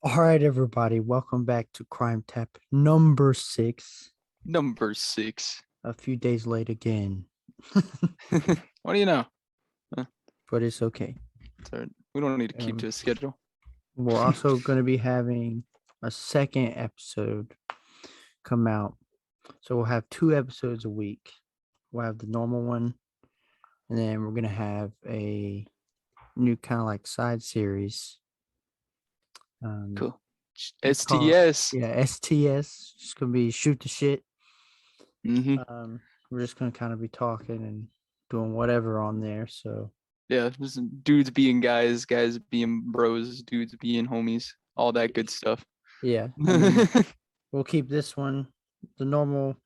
All right, everybody, welcome back to Crime Tap number 6. Number 6. A few days late again, What do you know? Uh, but it's okay. We don't need to keep Um, to a schedule. we're also going to be having a second episode come out. So we'll have 2 episodes a week. We'll have the normal one, and then we're going to have a new kind of like side series. Cool. It's called, STS. yeah, STS. It's going to be shoot the shit. Mm-hmm. We're just going to kind of be talking and doing whatever on there. So, Yeah, just dudes being guys, guys being bros, dudes being homies, all that good stuff. yeah, I mean, we'll keep this one the normal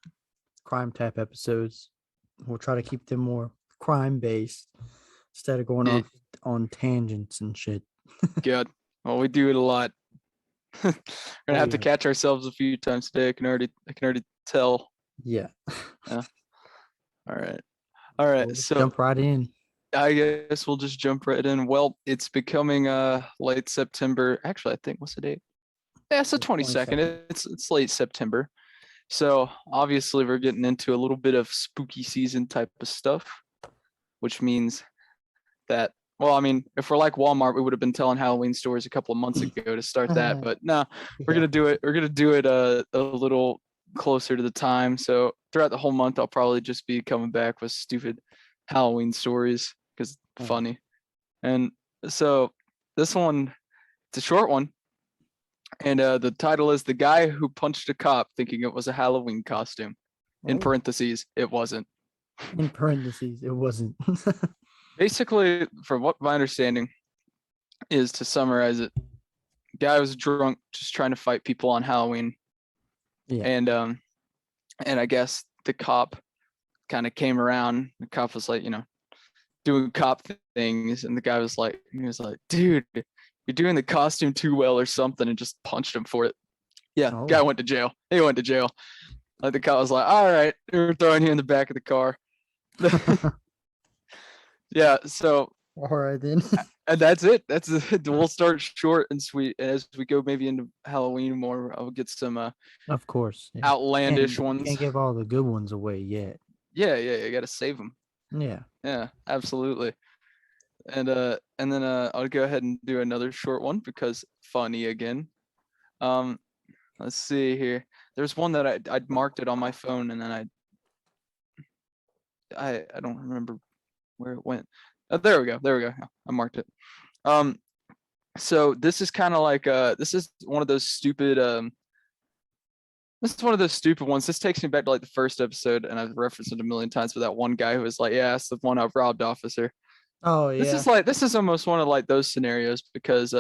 crime type episodes. We'll try to keep them more crime based instead of going Yeah, off on tangents and shit. God. Well, we do it a lot. We're gonna Oh have to yeah, catch ourselves a few times today. I can already tell. yeah. Yeah. All right. All So right. we'll just So jump right in. I guess we'll just jump right in. Well, it's becoming late September. Actually, I think what's the date? Yeah, it's the 22nd. 22nd. It's late September. So obviously we're getting into a little bit of spooky season type of stuff, which means that, well, I mean, if we're like Walmart, we would have been telling Halloween stories a couple of months ago to start that. But no, we're Yeah. gonna do it. We're gonna do it a little closer to the time. So throughout the whole month, I'll probably just be coming back with stupid Halloween stories because it's Oh. funny. And so this one, it's a short one. And the title is The Guy Who Punched a Cop Thinking It Was a Halloween Costume. In Oh. parentheses, it wasn't. In parentheses, it wasn't. Basically, from what my understanding is, to summarize it, guy was drunk, just trying to fight people on Halloween, Yeah. and I guess the cop kind of came around. The cop was like, doing cop things, and the guy was like, dude, you're doing the costume too well or something, and just punched him for it. Yeah, Oh. guy went to jail. He went to jail. Like the cop was like, all right, we're throwing you in the back of the car. Yeah, so All right then. and that's it. That's it. We'll start short and sweet. And as we go maybe into Halloween more, I'll get some Of course. Yeah. outlandish We can't ones. give all the good ones away yet. Yeah, yeah, you got to save them. Yeah. Yeah, absolutely. And then I'll go ahead and do another short one because funny again. Um, let's see here. There's one that I'd marked it on my phone, and then I don't remember where it went. There we go. There we go. I marked it. Um, so this is kind of like this is one of those stupid this is one of those stupid ones. This takes me back to like the first episode, and I've referenced it a million times with that one guy who was like, yeah, it's the one I robbed officer. Oh This yeah. is like this is almost one of like those scenarios because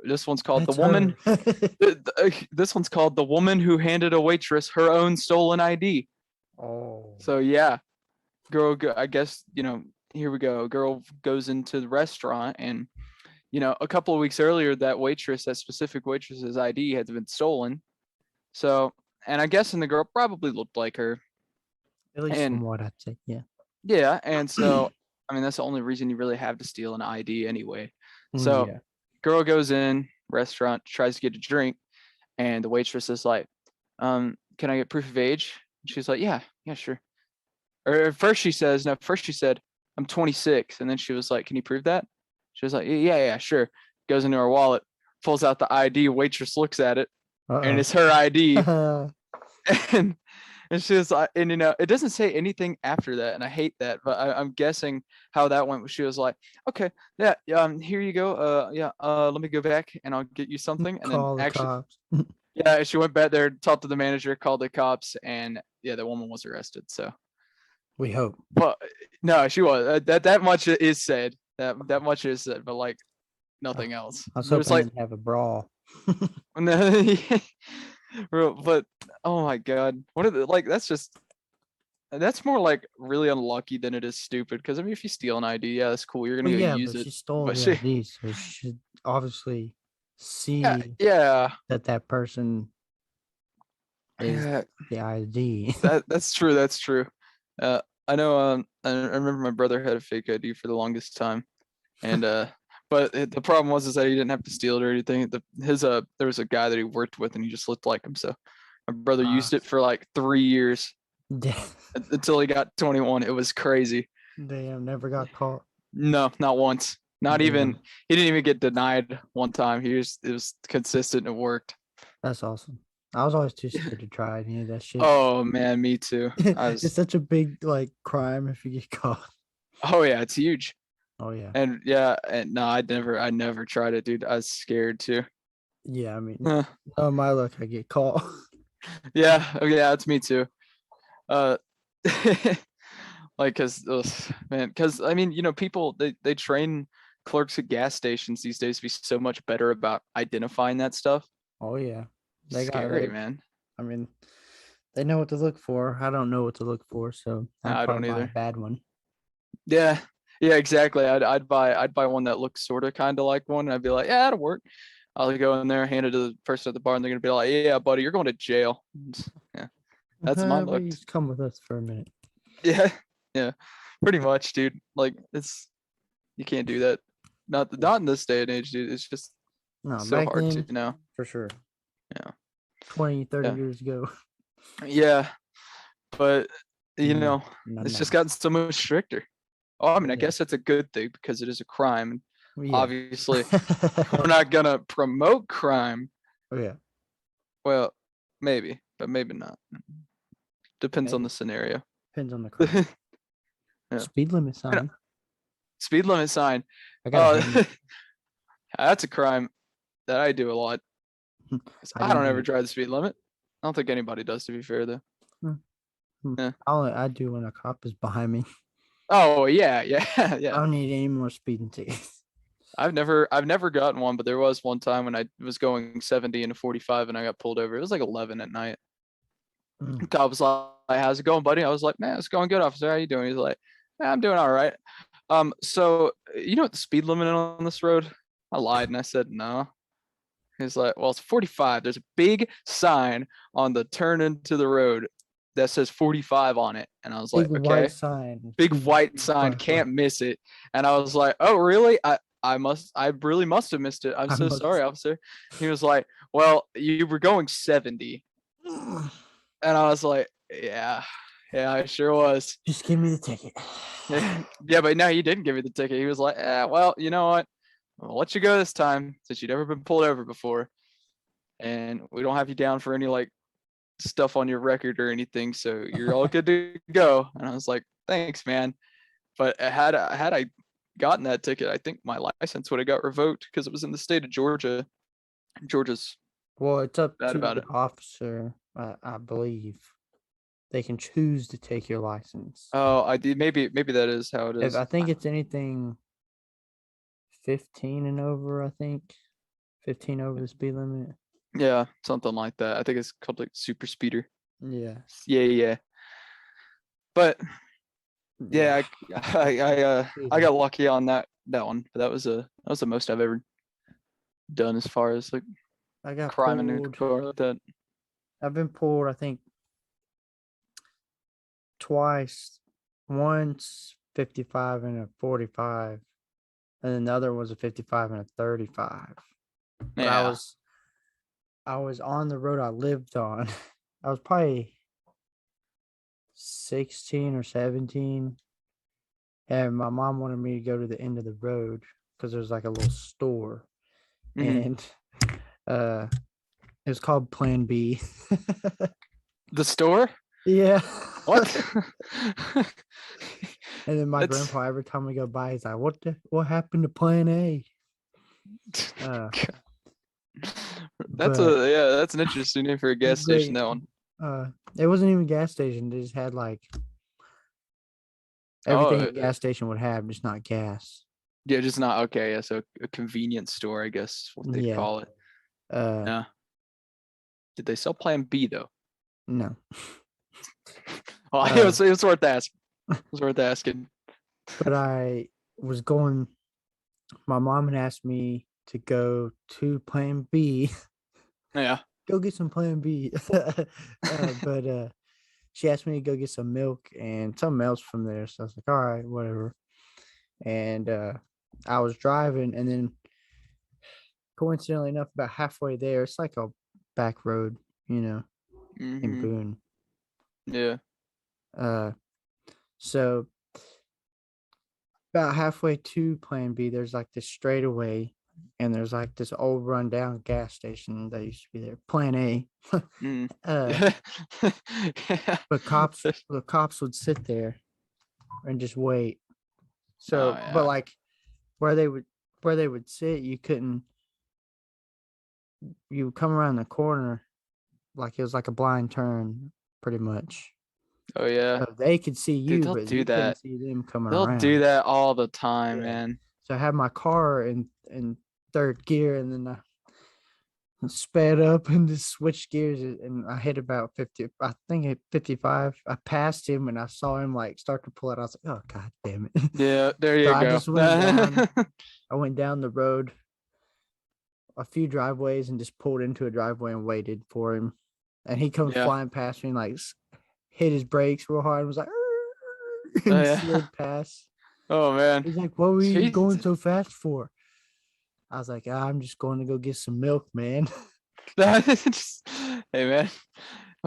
this one's called the That's woman. her. This one's called the woman who handed a waitress her own stolen ID. Oh. So yeah, I guess here we go. Girl goes into the restaurant, and a couple of weeks earlier, that specific waitress's ID had been stolen. So, and I guess the girl probably looked like her. At least And somewhat, I'd say. Yeah. yeah, and so I mean that's the only reason you really have to steal an ID anyway. So, Yeah. girl goes in restaurant, tries to get a drink, and the waitress is like, can I get proof of age? And she's like, yeah, yeah, sure. Or first she says, no, first she said, I'm 26. And then she was like, can you prove that? She was like, yeah, yeah, sure. Goes into her wallet, pulls out the ID. Waitress looks at it, and it's her ID. Uh-oh. And and she was like, and it doesn't say anything after that, and I hate that. But I'm guessing how that went. She was like, okay, yeah, here you go. Yeah, let me go back and I'll get you something. And then Call the actually, cops. yeah, she went back there, talked to the manager, called the cops, and yeah, the woman was arrested. So. We hope. But no, she was. That much is said. That much is said, but like I nothing else. was There's hoping like, they'd have a brawl. but oh my god, what are the like? That's more like really unlucky than it is stupid. Because I mean, if you steal an ID, yeah, that's cool. You're gonna Well, go yeah, use but it. she stole But the she, ID, so she should obviously yeah, see yeah, that that person is yeah. the ID. That's true. That's true. I know. I remember my brother had a fake ID for the longest time, and But the problem was is that he didn't have to steal it or anything. There was a guy that he worked with, and he just looked like him. So my brother used it for like 3 years until he got 21. It was crazy. Damn, never got caught. No, not once. Not even. Damn. He didn't even get denied one time. It was consistent and it worked. That's awesome. I was always too scared to try any of that shit. Oh man, me too. It's such a big like crime if you get caught. Oh yeah, it's huge. Oh yeah. And yeah, and no, I never tried it, dude. I was scared too. Yeah, I mean, Huh. oh my luck, I get caught. Yeah, yeah, it's me too. Uh, like, cause I mean, people they train clerks at gas stations these days to be so much better about identifying that stuff. Oh yeah. They got Scary, it. man. I mean, they know what to look for. I don't know what to look for, so No, I'd I don't probably buy a either. bad one. Yeah, yeah, exactly. I'd buy one that looks sort of kind of like one, and I'd be like, yeah, that'll work. I'll go in there, hand it to the person at the bar, and they're gonna be like, yeah, buddy, you're going to jail. Yeah, that's my luck. Please come with us for a minute. Yeah, yeah, pretty much, dude. Like you can't do that. Not in this day and age, dude. It's just No, so back hard then, to know. for sure. Yeah. 20, 30 Yeah. years ago. Yeah, but No, it's just now. gotten so much stricter. Oh, I mean, I Yeah. guess that's a good thing because it is a crime. Yeah. Obviously, we're not gonna promote crime. Oh yeah. Well, maybe, but maybe not. Depends on Maybe. the scenario. Depends on the crime. Yeah. Speed limit sign. Speed limit sign. I got a Oh, hang. that's a crime that I do a lot. 'Cause I I don't do ever it. drive the speed limit. I don't think anybody does, to be fair, though. Yeah. I do when a cop is behind me. Oh yeah, yeah, I yeah. don't need any more speeding tickets. I've never gotten one, but there was one time when I was going 70 into 45 and I got pulled over. It was like 11 at night. Mm. Cop was like, "How's it going, buddy?" I was like, "Man, it's going good, officer. How you doing?" He's like, "Man, I'm doing all right." So you know what the speed limit on this road? I lied and I said no. He's like, "Well, it's 45. There's a big sign on the turn into the road that says 45 on it." And I was like, Big "Okay." white sign. Big Two white sign, front can't miss it. And I was like, "Oh, really? I really must have missed it. I'm I so must- sorry, officer." He was like, "Well, you were going 70." And I was like, "Yeah, yeah, I sure was." Just give me the ticket. Yeah, but no, he didn't give me the ticket. He was like, well, you know what? I'll let you go this time since you've never been pulled over before. And we don't have you down for any like stuff on your record or anything. So you're all good to go." And I was like, "Thanks, man." But had I gotten that ticket, I think my license would have got revoked because it was in the state of Georgia. Georgia's Well, it's up bad to about the it. officer, I believe. They can choose to take your license. Oh, I did. Maybe that is how it If is. I think it's anything 15 and over, I think 15 over the speed limit. Yeah, something like that. I think it's called like super speeder. Yeah. Yeah. But yeah, I got lucky on that one. But that was the most I've ever done as far as like I got crime in a pulled. car like that. I've been pulled, I think, twice. Once 55 and a 45, and then the other was a 55 and a 35. But Yeah. I was on the road I lived on. I was probably 16 or 17, and my mom wanted me to go to the end of the road because there's like a little store, Mhm. and it was called Plan B. The store? Yeah. What? And then my That's- grandpa, every time we go by, he's like, what happened to Plan A? That's that's an interesting name for a gas station, that one. It wasn't even a gas station. They just had like everything a Oh, gas station would have, just not gas. yeah, just not okay. Yeah, so a convenience store, I guess, is what they Yeah. call it. Uh, Yeah. Did they sell Plan B though? no. Well, it was worth asking. It was worth asking. But I was going. My mom had asked me to go to Plan B. Yeah. Go get some Plan B. But she asked me to go get some milk and something else from there. So I was like, all right, whatever. And I was driving, and then coincidentally enough, about halfway there, it's like a back road, in Mm-hmm. Boone. Yeah. Uh, so about halfway to Plan B, there's like this straightaway, and there's like this old rundown gas station that used to be there. Plan A. Mm. uh, Yeah. but the cops would sit there and just wait. Oh So, but yeah. like where they would where they would sit, you couldn't. You would come around the corner like it was like a blind turn, pretty much. Oh yeah. So they could see Dude, you, they'll but do you couldn't that. see them coming They'll do around. that all the time, Yeah. man. So I had my car in third gear, and then I sped up and just switched gears, and I hit about 50. I think at 55. I passed him, and I saw him like start to pull it. I was like, "Oh god damn it!" Yeah, there So you I go. just went down. I went down the road a few driveways and just pulled into a driveway and waited for him. And he comes Yeah. flying past me and like hit his brakes real hard and was like, Oh and yeah. slid past. Oh man. He's like, "What were you going Jesus. so fast for?" I was like, "I'm just going to go get some milk, man." Hey man.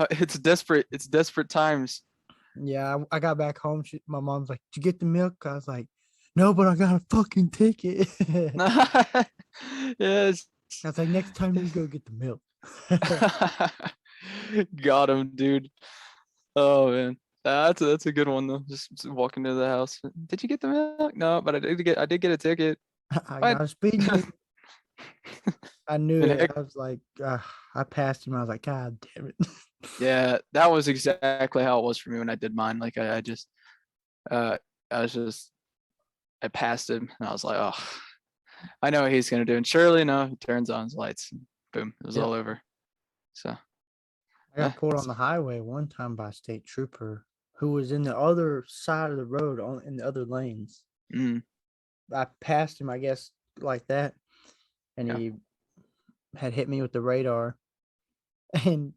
It's desperate. It's desperate times. Yeah, I got back home. My mom's like, "Did you get the milk?" I was like, "No, but I got a fucking ticket." I Yes. was like, "Next time you go get the milk." Got him, dude. Oh man. That's a good one though. Just walking to the house. Did you get the milk? No, but I did get a ticket. I What? got a speeding ticket. I knew And it. heck, I was like, I passed him. I was like, "God damn it." yeah, that was exactly how it was for me when I did mine. Like I just uh I was just I passed him and I was like, oh, I know what he's gonna do. And surely enough, he turns on his lights and boom, it was Yep. all over. So I got pulled on the highway one time by a state trooper who was in the other side of the road in the other lanes. mm, I passed him, I guess, like that, and yeah. he had hit me with the radar and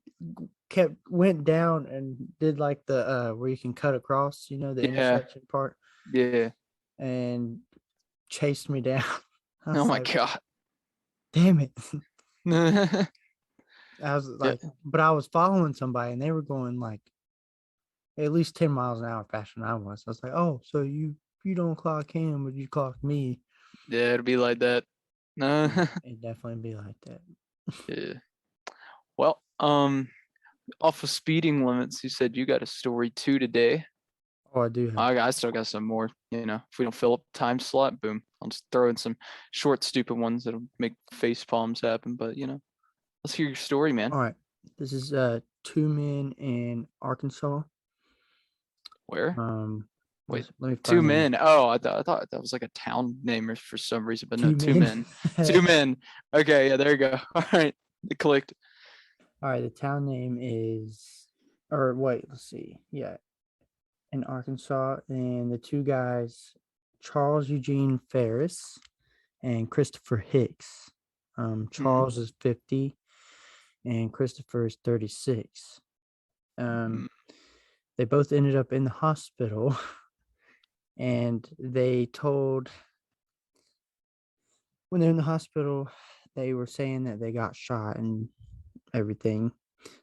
went down and did like the where you can cut across, the Yeah. intersection part, Yeah. and chased me down. I Oh was my like, god. "Damn it!" Yeah. I was like, but I was following somebody, and they were going like at least 10 miles an hour faster than I was. I was like, "Oh, so you don't clock him, but you clock me." Yeah, it'll be like that. No. Yeah, it definitely be like that. Yeah. Well, off of speeding limits, you said you got a story too today. Oh, I do have. I still got some more. If we don't fill up time slot, boom. I'll just throw in some short, stupid ones that'll make face palms happen. But let's hear your story, man. All right. This is two men in Arkansas. Where? Wait, Let me two find the men. Oh, I thought that was like a town name or for some reason, but no, two two men. men. Two men. Okay, yeah, there you go. All right, it clicked. All right, the town name is, or wait, let's see. Yeah, in Arkansas, and the two guys, Charles Eugene Ferris and Christopher Hicks. Mm, Charles is 50 and Christopher is 36. mm, They both ended up in the hospital, and they told when they're in the hospital, they were saying that they got shot and everything.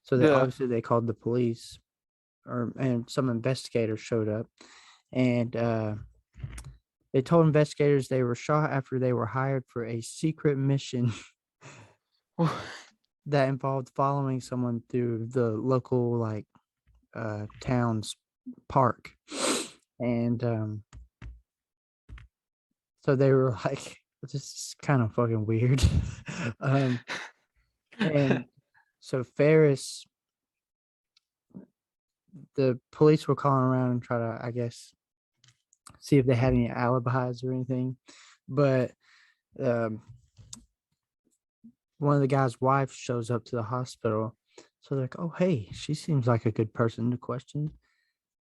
So they yeah. obviously they called the police, and some investigators showed up, and they told investigators they were shot after they were hired for a secret mission that involved following someone through the local town's park, and so they were like, "This is kind of fucking weird." um, and so Ferris, the police were calling around and try to, I guess, see if they had any alibis or anything. But um, one of the guy's wife shows up to the hospital. So they're like, "Oh, hey, she seems like a good person to question."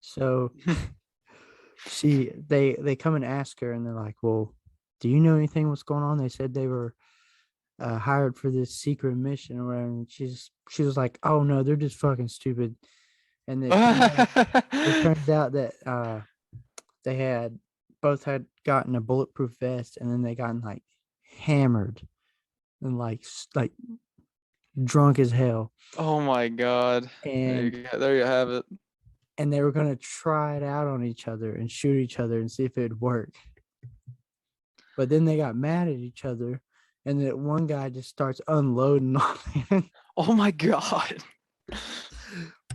So they come and ask her, and they're like, "Well, do you know anything what's going on?" They said they were hired for this secret mission or whatever. And she was like, "Oh no, they're just fucking stupid." And it turns out that they had both had gotten a bulletproof vest, and then they gotten like hammered and like drunk as hell, Oh my god. and There you have it. they were gonna try it out on each other and shoot each other and see if it would work. But then they got mad at each other, and that one guy just starts unloading on him. Oh my god.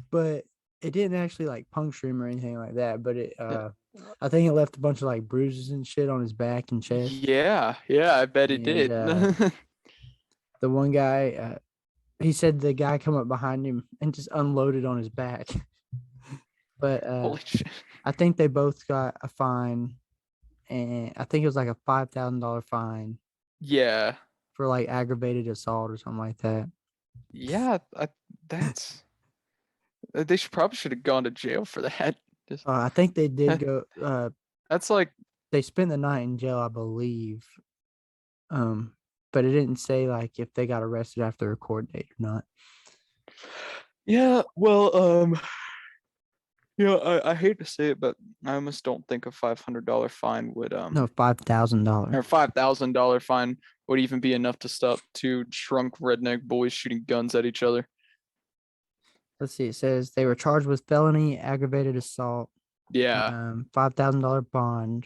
But it didn't actually like puncture him or anything like that. But it, Yeah. I think it left a bunch of like bruises and shit on his back and chest. Yeah, I bet it And did. the one guy, he said the guy come up behind him and just unloaded on his back. But Holy shit. I think they both got a fine, and I think it was like a $5,000 fine Yeah. for like aggravated assault or something like that. Yeah, that's they should have gone to jail for that. Just, I think they did go. that's like, They spent the night in jail, I believe. But it didn't say like if they got arrested after a court date or not. yeah, well, I hate to say it, but I almost don't think a $500 fine would No, $5,000. or $5,000 fine would even be enough to stop two drunk redneck boys shooting guns at each other. Let's see. It says they were charged with felony aggravated assault, Yeah. $5,000 bond,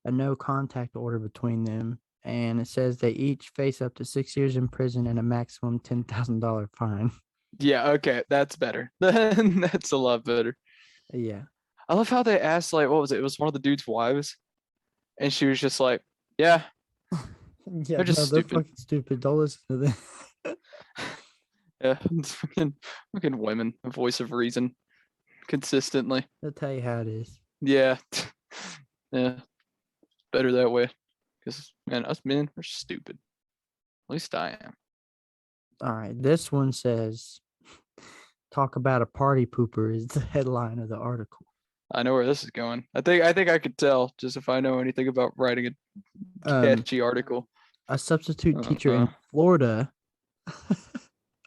a no contact order between them, and it says they each face up to 6 years in prison and a maximum $10,000 fine. Yeah, okay, that's better. That's a lot better. Yeah. I love how they asked, like, what was it? It was one of the dude's wives, and she was just like, "Yeah, Yeah, they're just no, they're stupid." fucking stupid. Don't listen to them. Yeah, it's fucking women, the voice of reason, consistently. They'll tell you how it is. Yeah, yeah, better that way. Because man, us men are stupid. At least I am. All right. This one says, talk about a party pooper is the headline of the article. I know where this is going. I think I could tell just if I know anything about writing a Um, catchy article. a substitute teacher in Florida,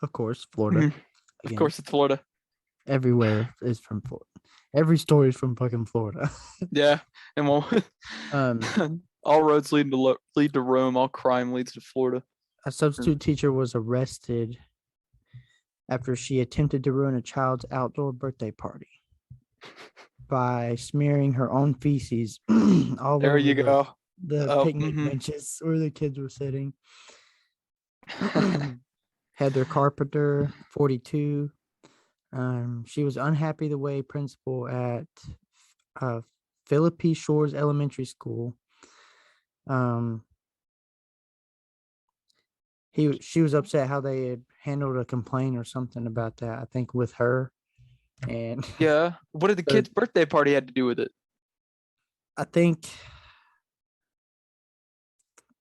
of course, Florida. Of Again, course, it's Florida. everywhere is from Florida. Every story is from fucking Florida. Yeah, and well, all roads lead to Rome. All crime leads to Florida. A substitute teacher was arrested after she attempted to ruin a child's outdoor birthday party by smearing her own feces all There over you go. the picnic benches where the kids were sitting. Heather Carpenter, 42. She was unhappy the way principal at Philippi Shores Elementary School. She was upset how they had handled a complaint or something about that, I think, with her. And Yeah. What did the kid's birthday party had to do with it? I think,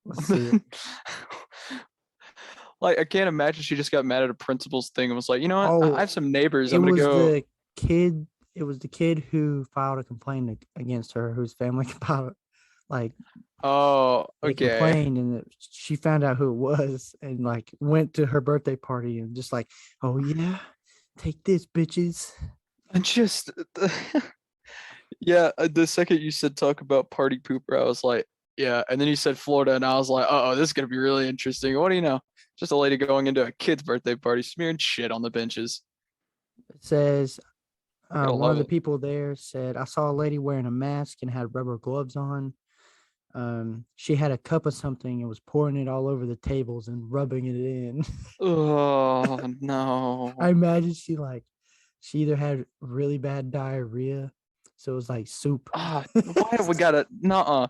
let's see. Like, I can't imagine she just got mad at a principal's thing and was like, you know what? I have some neighbors. I'm It gonna was go. the kid. It was the kid who filed a complaint against her, whose family filed like Oh, they okay. complained, and she found out who it was, and like went to her birthday party and just like, oh yeah, take this, bitches. And just yeah, the second you said talk about party pooper, I was like, yeah. And then you said Florida, and I was like, oh, this is gonna be really interesting. What do you know? Just a lady going into a kid's birthday party, smearing shit on the benches. It says Gotta one of love the it. people there said, I saw a lady wearing a mask and had rubber gloves on. She had a cup of something and was pouring it all over the tables and rubbing it in. Oh no. I imagine she either had really bad diarrhea, so it was like soup. Why have we got to? No,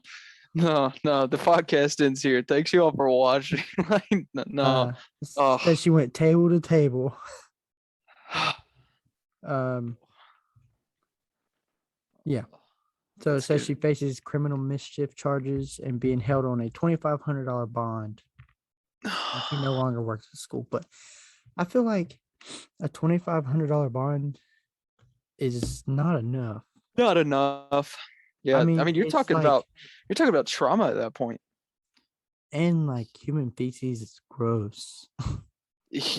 the podcast ends here. Thanks you all for watching. Like, no. Says she went table to table. Yeah. So it says she faces criminal mischief charges and being held on a $2,500 bond. She no longer works at school, but I feel like a $2,500 bond is not enough. Not enough. Yeah, I mean you're talking about trauma at that point. And like human feces is gross.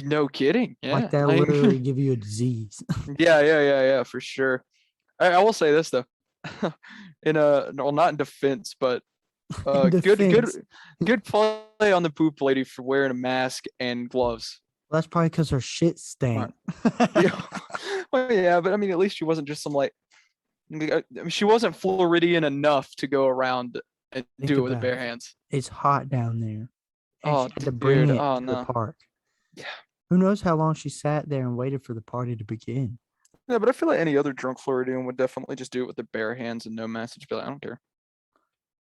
No kidding. Yeah. Like that'll literally give you a disease. Yeah, for sure. I will say this though. in a well, not in defense, but good Defense. good play on the poop lady for wearing a mask and gloves. That's probably because her shit Right. stank. Yeah. Well, yeah, but I mean, at least she wasn't just some like I mean, she wasn't Floridian enough to go around and Think do it with her about bare it. hands. It's hot down there. And Oh, she had to bring dude. it Oh to the no. park. Yeah. Who knows how long she sat there and waited for the party to begin? Yeah, but I feel like any other drunk Floridian would definitely just do it with their bare hands and no message. Be like, I don't care.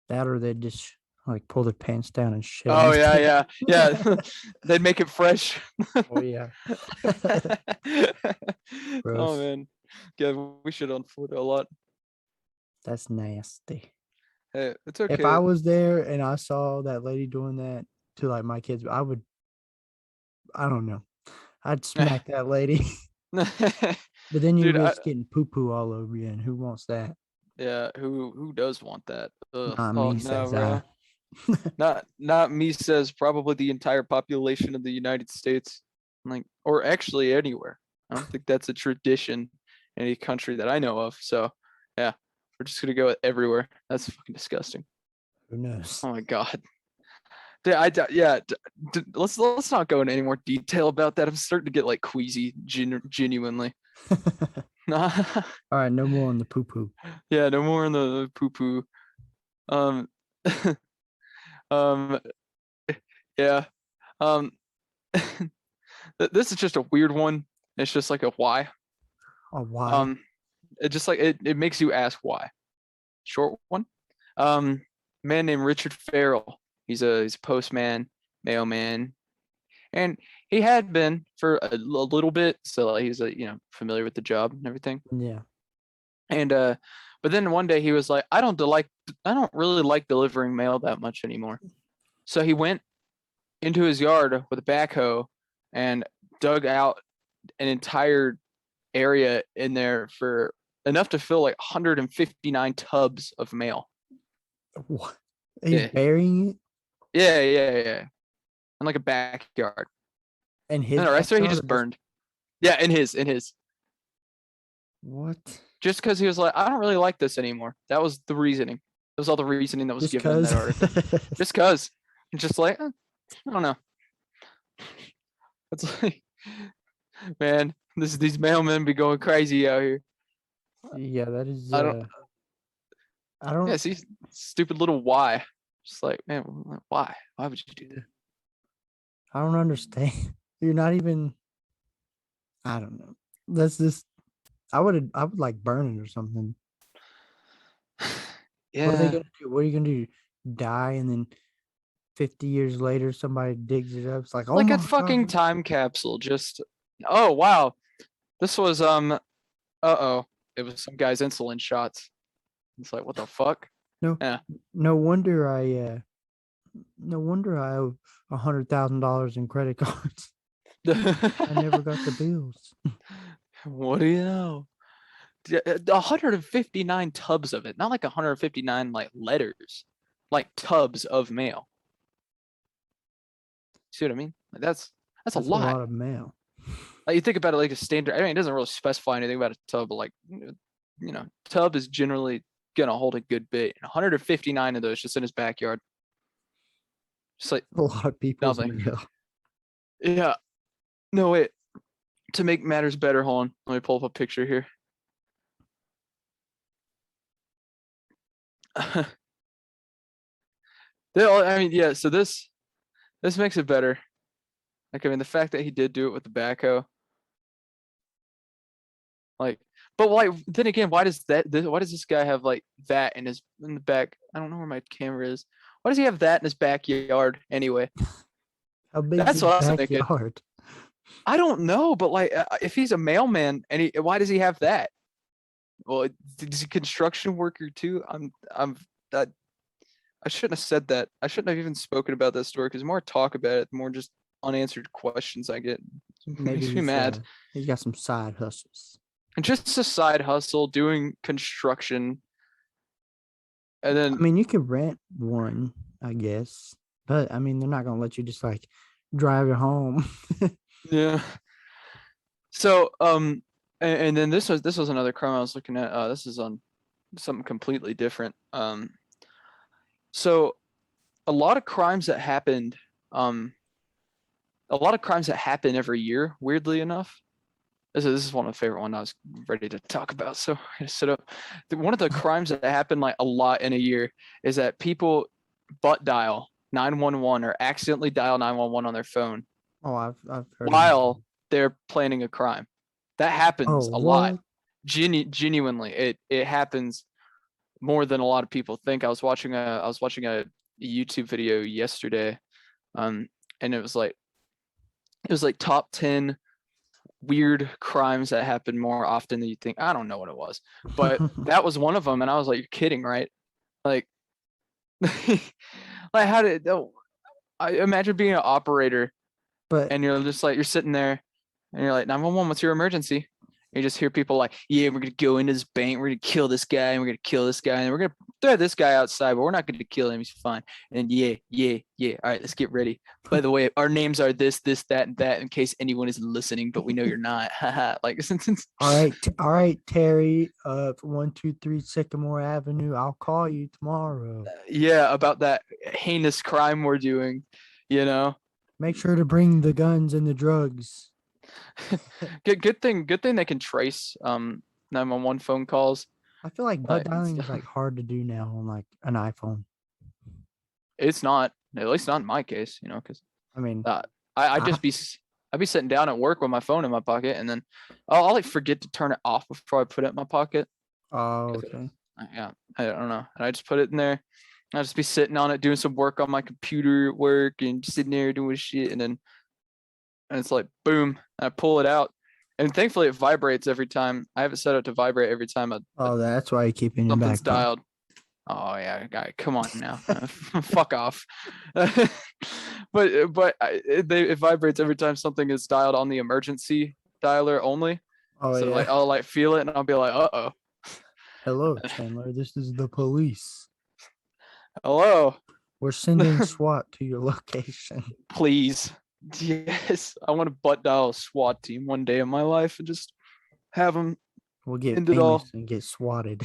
That or they'd just like pull their pants down and shit on Oh the yeah, table. yeah. They'd make it fresh. Oh yeah. Oh Gross. man. Yeah, we should on Florida a lot. That's nasty. Hey, it's If I okay. was there and I saw that lady doing that to like my kids, I don't know. I'd smack that lady. But then you Dude, risk getting poo poo all over you, and who wants that? yeah, who does want that? Ugh. Not Oh me, no, says I. bro. Not me says probably the entire population of the United States. Like or actually anywhere. I don't think that's a tradition in any country that I know of. So yeah, we're just gonna go with everywhere. That's fucking disgusting. Who knows? Oh my god. Yeah, let's not go into any more detail about that. I'm starting to get like queasy, genuinely. All right, no more on the poo poo. Yeah, no more in the poo poo. Um, um, yeah. Um, this is just a weird one. It's just like a why. Oh, why? Um, it just like it makes you ask why. Short one. Um, Man named Richard Farrell. He's a postman, mailman, and he had been for a little bit. So like, he's familiar with the job and everything. Yeah. And but then one day he was like, I don't really like delivering mail that much anymore. So he went into his yard with a backhoe and dug out an entire area in there for enough to fill like 159 tubs of mail. What? He's Yeah. burying it Yeah. In like a backyard. in his And the rest of it he backyard or just burned. Yeah, in his. what? Just because he was like, I don't really like this anymore. That was the reasoning. That was all the reasoning that was Just given in cause? that article. Just because. Just like, I don't know. It's like, man, these mailmen be going crazy out here. Yeah, that is I don't. I don't Yeah, see, stupid little why. Just like, man, why? Why would you do that? I don't understand. You're not even I don't know. That's just I would like burn it or something. What are they Yeah, gonna do? What are you gonna do? Die and then 50 years later somebody digs it up? It's like, oh like a my fucking god. time capsule. Just, oh wow, this was oh, it was some guy's insulin shots. It's like, what the fuck? No, Yeah. no wonder no wonder I owe $100,000 in credit cards. I never got the bills. What do you know? 159 tubs of it, not like 159 like letters, like tubs of mail. See what I mean? Like that's a That's a lot. lot of mail. Like you think about it like a standard. I mean, it doesn't really specify anything about a tub, but like tub is generally gonna hold a good bit. 159 of those just in his backyard. Just like A lot of people's nothing. mail. Yeah. No, wait. To make matters better, hold on. Let me pull up a picture here. I mean, yeah. So this makes it better. Like, I mean, the fact that he did do it with the backhoe, like, but why? Then again, why does why does this guy have like that in the back? I don't know where my camera is. Why does he have that in his backyard anyway? How big's That's his what I was thinking. backyard? I don't know, but like, if he's a mailman and why does he have that? Well, is he a construction worker too? I shouldn't have said that. I shouldn't have even spoken about that story because the more I talk about it, the more just unanswered questions I get. It Maybe makes me mad. he's got some side hustles. And just a side hustle doing construction. And I then, mean, you could rent one, I guess, but I mean, they're not gonna let you just like drive it home. yeah. So, and then this was another crime I was looking at. This is on something completely different. So a lot of crimes that happened, a lot of crimes that happen every year, weirdly enough. This is one of my favorite ones I was ready to talk about. So I sit up. One of the crimes that happen like a lot in a year is that people butt dial 911 or accidentally dial 911 on their phone Oh, I've heard of that. while they're planning a crime. That happens Oh, a lot. what? Genuinely, it happens more than a lot of people think. I was watching a YouTube video yesterday, and it was like top 10 weird crimes that happen more often than you think. I don't know what it was, but that was one of them, and I was like, "You're kidding, right?" Like, like how did? Oh, I imagine being an operator, But and you're just like you're sitting there, and you're like, "911, what's your emergency?" You just hear people like, "Yeah, we're gonna go into this bank, we're gonna kill this guy, and we're gonna kill this guy, and we're gonna throw this guy outside, but we're not gonna kill him. He's fine." And yeah, yeah, yeah. All right, let's get ready. By the way, our names are this, this, that, and that, in case anyone is listening, but we know you're not. Haha. Like, all right, Terry. For 123 Sycamore Avenue. I'll call you tomorrow. yeah, about that heinous crime we're doing, you know. Make sure to bring the guns and the drugs. Good thing they can trace 911 phone calls. I feel like butt Uh, dialing is like hard to do now on like an iPhone. it's not, at least not in my case, because I mean, uh, I I'd I, just be I'd be sitting down at work with my phone in my pocket, and then I'll like forget to turn it off before I put it in my pocket. oh, 'Cause okay. yeah, I don't know, and I just put it in there. I'll just be sitting on it doing some work on my computer at work and just sitting there doing shit, and it's like boom, I pull it out, and thankfully it vibrates every time. I have it set up to vibrate every time Oh, that's why you keep it in your something's back pocket. dialed. Oh yeah, guy, come on now, fuck off. It vibrates every time something is dialed on the emergency dialer only. Oh So like yeah. I'll like feel it and I'll be like, uh Hello, Chandler. This is the police. hello, We're sending SWAT to your location. please. Yes, I want to butt dial a SWAT team one day in my life and just have them We'll get end it all. famous and get swatted.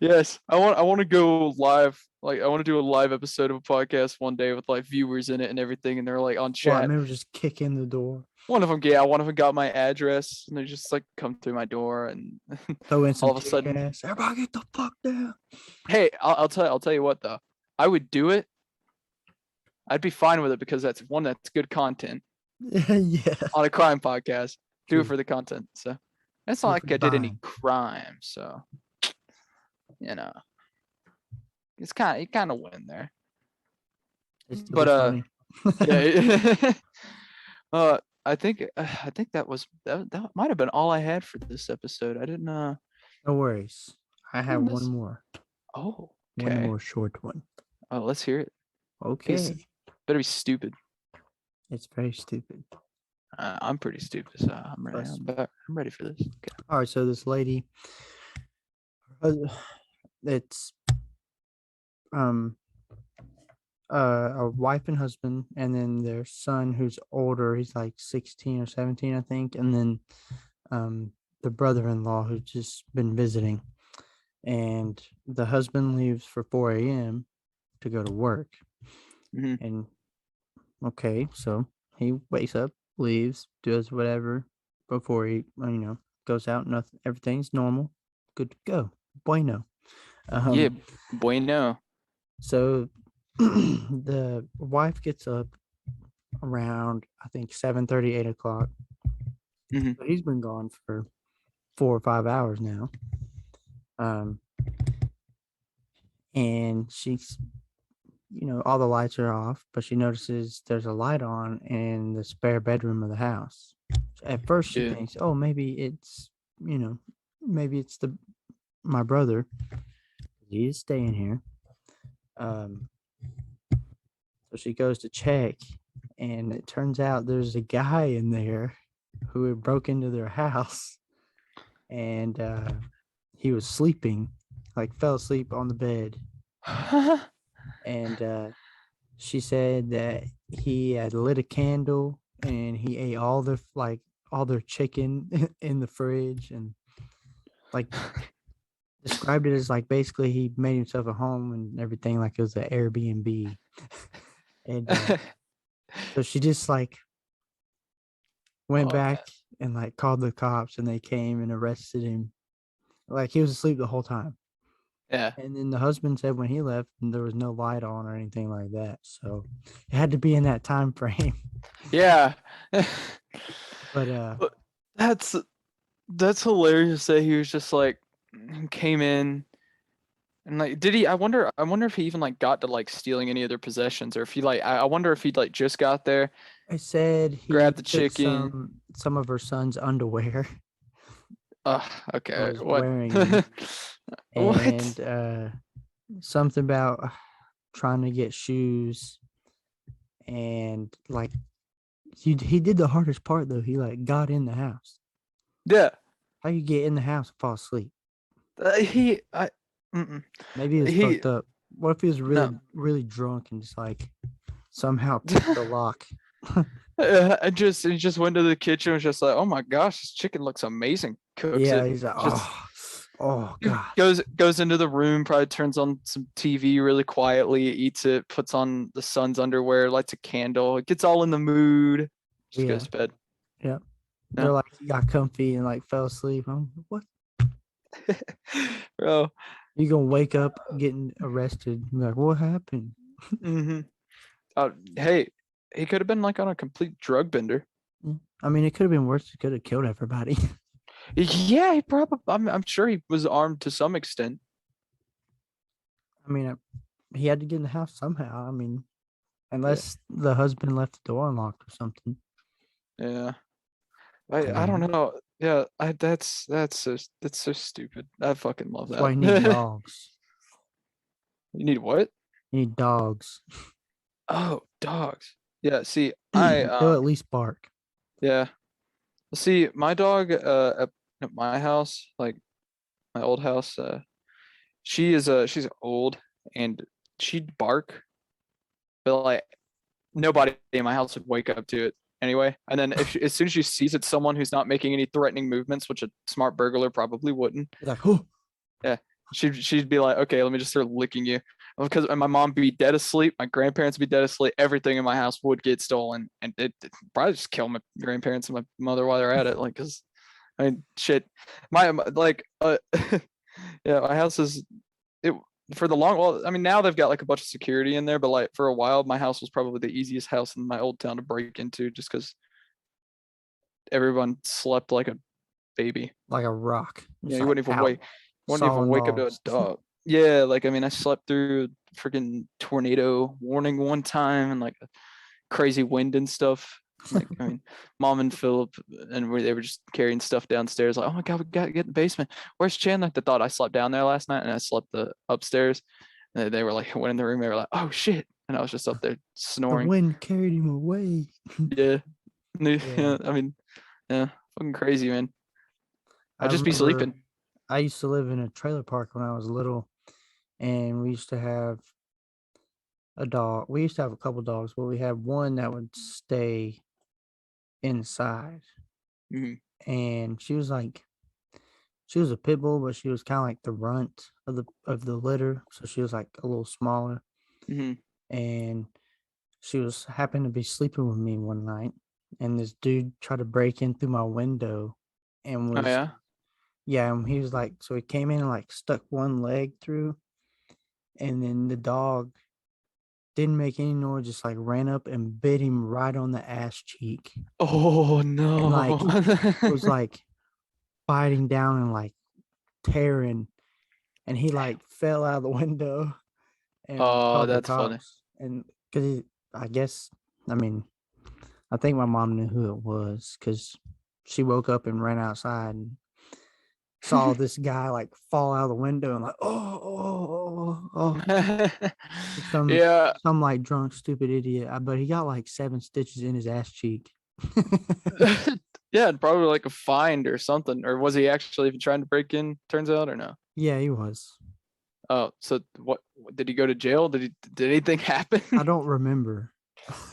Yes, I want to go live. Like I want to do a live episode of a podcast one day with like viewers in it and everything, and they're like on SWAT chat. members just kick in the door, One of them got my address, and they just like come through my door, and throw in all some of a tear sudden, gas. Everybody get the fuck down. hey, I'll tell you what though, I would do it. I'd be fine with it because that's good content Yeah. on a crime podcast. Do it True. for the content. So it's not Do it for like the I did any vine. crime. So you know, you kind of win there. It's still But be funny. yeah. I think that might have been all I had for this episode. I didn't No worries. I have one this. more. Oh, One okay. more short one. Oh, let's hear it. Okay. Better be stupid. It's very stupid. I'm pretty stupid, so I'm ready. Trust I'm ready for this. Okay. All right. So this lady, uh, it's um a wife and husband, and then their son who's older. He's like 16 or 17, I think, and then the brother-in-law who's just been visiting. And the husband leaves for 4 a.m. to go to work. hmm And okay, so he wakes up, leaves, does whatever before he, goes out. Nothing, everything's normal, good to go. Bueno. Yeah, Um, bueno. so the wife gets up around, I think, 7:30, 8 o'clock. hmm So he's been gone for 4 or 5 hours now. And she's, all the lights are off, but she notices there's a light on in the spare bedroom of the house. At first, she Yeah. thinks, oh, maybe it's my brother. He is staying here. So she goes to check, and it turns out there's a guy in there who had broke into their house, and he was sleeping, like fell asleep on the bed. And she said that he had lit a candle and he ate all their chicken in the fridge, and like described it as like basically he made himself a home and everything, like it was an Airbnb. And so she just like went Oh back man. and like called the cops and they came and arrested him. Like he was asleep the whole time. Yeah. And then the husband said when he left there was no light on or anything like that. So it had to be in that time frame. Yeah. But But that's hilarious that he was just like came in and like did he I wonder if he even like got to like stealing any of their possessions or if he like I wonder if he like just got there, I said he grabbed the took chicken. some of her son's underwear and Okay. was What? wearing them. What? And something about trying to get shoes and like he did the hardest part though. He like got in the house. Yeah. How you get in the house and fall asleep? He I mm-mm. Maybe he was He fucked up. What if he was no. really drunk and just like somehow picked the lock? I just went to the kitchen and was just like, oh my gosh, this chicken looks amazing. Cooks Yeah, it. he's like, Just oh God. goes into the room, probably turns on some TV really quietly, eats it, puts on the son's underwear, lights a candle, gets all in the mood, just Yeah, goes to bed. yeah. Yeah. They're like he got comfy and like fell asleep. What? Bro. You gonna wake up getting arrested? You're like, what happened? Hmm. Hey, he could have been like on a complete drug bender. Yeah. I mean, it could have been worse. It could have killed everybody. Yeah, he probably. I'm sure he was armed to some extent. I mean, he had to get in the house somehow. I mean, Yeah. unless the husband left the door unlocked or something. Yeah. I I don't mean, know. Yeah, that's so stupid. I fucking love that's why that. you need dogs. You need what? You need dogs. Oh, dogs. Yeah, see, They'll at least bark. yeah. See, my dog at my house, like my old house, she's old and she'd bark, but like nobody in my house would wake up to it anyway. And then as soon as she sees it's someone who's not making any threatening movements, which a smart burglar probably wouldn't, He's like, oh, yeah, she'd be like, okay, let me just start licking you. Because my mom be dead asleep, my grandparents be dead asleep, everything in my house would get stolen, and it probably just kill my grandparents and my mother while they're at it. Like, cause I mean, shit, like, yeah, my house is it for the long. Well, I mean, now they've got like a bunch of security in there, but like for a while, my house was probably the easiest house in my old town to break into, just because everyone slept like a baby. like a rock. Yeah, It's like out, you wouldn't even sawing wake up to a logs. dog. Yeah, like I mean, I slept through freaking tornado warning one time and like a crazy wind and stuff. Like I mean, mom and Philip and they were just carrying stuff downstairs. Like, oh my god, we got to get in the basement. Where's Chandler? They thought I slept down there last night, and I slept the upstairs. And they were like, went in the room. They were like, oh shit, and I was just up there The snoring. wind carried him away. Yeah, Yeah, yeah. I mean, yeah, fucking crazy, man. I I'd just be remember sleeping. I used to live in a trailer park when I was little, and we used to have a dog. We used to have a couple dogs, but we had one that would stay inside, Hmm. and she was a pit bull, but she was kind of like the runt of the litter, so she was like a little smaller, Hmm. and she was happened to be sleeping with me one night, and this dude tried to break in through my window, and Oh was yeah. yeah, and he was like, so he came in and like stuck one leg through, and then the dog didn't make any noise, just like ran up and bit him right on the ass cheek, Oh and no. like was like biting down and like tearing, and he like fell out of the window and Oh, called the that's funny. cops. And because I guess, I mean, I think my mom knew who it was because she woke up and ran outside and saw this guy like fall out of the window and like, oh. Some Yeah. some like drunk stupid idiot, but he got like 7 stitches in his ass cheek. Yeah, and probably like a find or something. Or was he actually even trying to break in, turns out, or no? Yeah, he was. Oh, so what did he go to jail? Did anything happen? I don't remember.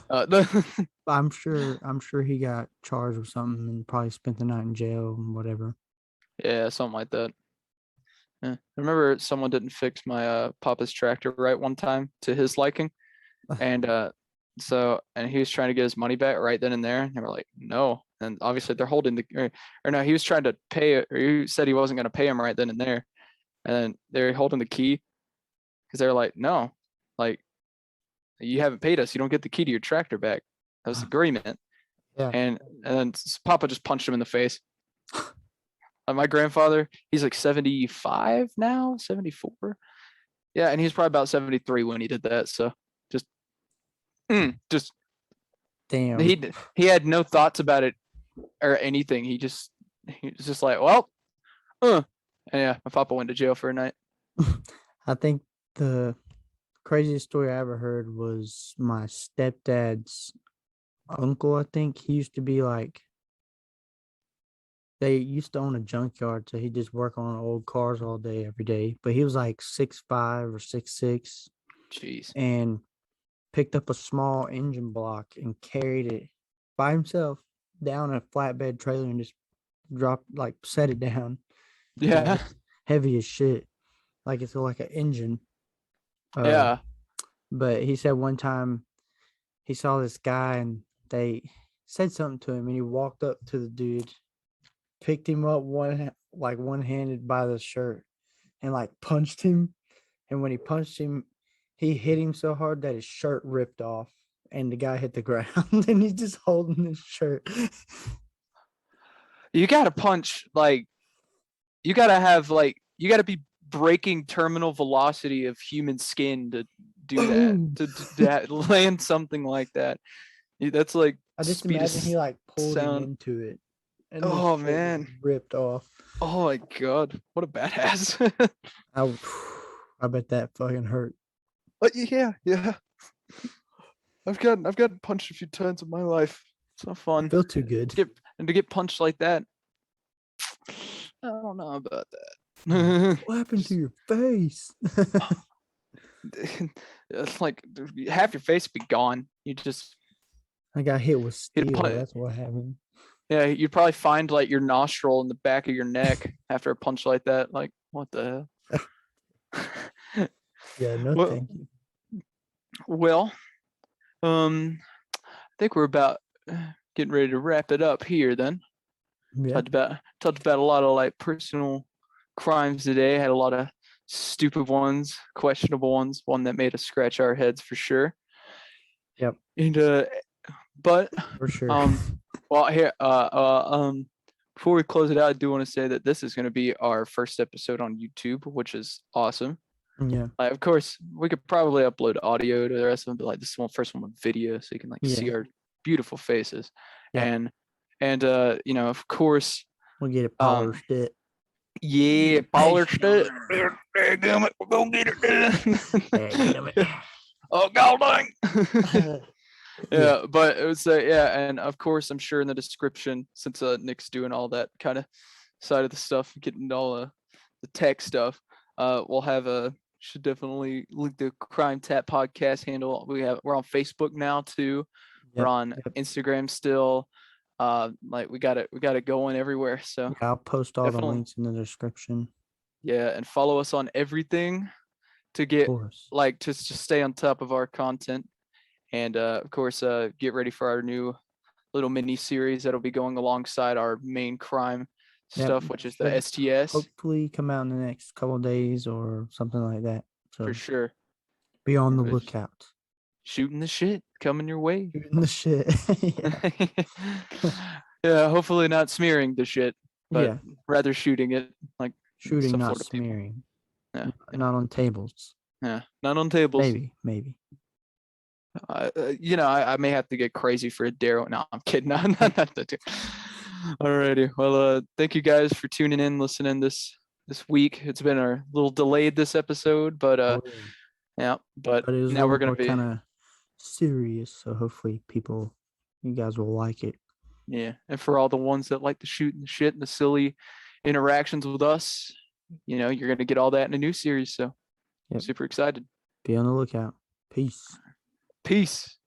The, I'm sure he got charged with something and probably spent the night in jail and whatever. yeah, something like that. Yeah. I remember someone didn't fix my papa's tractor right one time to his liking, and and he was trying to get his money back right then and there, and they were like, no. And obviously they're holding or no, he was trying to pay it, or he said he wasn't going to pay him right then and there, and then they're holding the key because they're like, no, like you haven't paid us, you don't get the key to your tractor back. That was the agreement. Yeah. And then Papa just punched him in the face. My grandfather, he's like 75 now, 74. Yeah, and he's probably about 73 when he did that. So just just Damn. he had no thoughts about it or anything. He was just like, well, and yeah, my papa went to jail for a night. I think the craziest story I ever heard was my stepdad's uncle. I think he used to be like, they used to own a junkyard, so he just work on old cars all day, every day. But he was like 6'5" or 6'6", Jeez. and picked up a small engine block and carried it by himself down a flatbed trailer and just set it down. Yeah. Heavy as shit. Like it's like an engine. Yeah. But he said one time he saw this guy and they said something to him, and he walked up to the dude, picked him up one-handed by the shirt, and like punched him. And when he punched him, he hit him so hard that his shirt ripped off, and the guy hit the ground, and he's just holding his shirt. You gotta punch, like, you gotta be breaking terminal velocity of human skin to do that, to land something like that. That's like I just speed of imagine he like pulled him sound. into it, and his Oh shirt man, just ripped off. oh my god, what a badass. I bet that fucking hurt. But yeah. I've gotten punched a few times in my life. It's not fun. Feel too good. To get punched like that, I don't know about that. What happened to your face? It's like half your face would be gone. You just I got hit with Hit a steel. punch. That's what happened. Yeah, you'd probably find like your nostril in the back of your neck after a punch like that. Like, what the hell? Yeah, no Well- thank you. Well, I think we're about getting ready to wrap it up here then. Yeah. Talked about a lot of like personal crimes today. Had a lot of stupid ones, questionable ones, one that made us scratch our heads for sure. Yep. And but For sure. well here before we close it out, I do want to say that this is going to be our first episode on YouTube, which is awesome. Yeah. Like, of course, we could probably upload audio to the rest of them, but like this is the first one with video, so you can like see Yeah. our beautiful faces. Yeah. And you know, of course, We'll get it polished. yeah, polished it. Dadgummit, we're gonna get it done. Oh god dang. Yeah, but it was yeah, and of course I'm sure in the description, since Nick's doing all that kind of side of the stuff, getting all the tech stuff, we'll have should definitely link the Crime Tap podcast handle. We're on Facebook now too. We're on Instagram still. Like we got it going everywhere. So Yeah, I'll post all the definitely. links in the description. Yeah, and follow us on everything to Of get course. like to just stay on top of our content. And of course, get ready for our new little mini series that'll be going alongside our main crime Yep, stuff, which is the should STS Hopefully come out in the next couple of days or something like that. So for sure. be on the It's lookout. Shooting the shit coming your way. Shooting the shit. Yeah. Yeah, hopefully not smearing the shit, but Yeah. rather shooting it like Shooting, some not Florida people. smearing. Yeah, Not on tables. yeah, not on tables. Maybe. You know, I may have to get crazy for a dare. No, I'm kidding. No, not that. Alrighty. Well, thank you guys for tuning in, listening this week. It's been a little delayed this episode, but yeah. But it was now we're gonna be kind of serious, so hopefully you guys will like it. yeah. And for all the ones that like to shoot and the shit and the silly interactions with us, you know, you're gonna get all that in a new series. So Yep. super excited. Be on the lookout. Peace. Peace.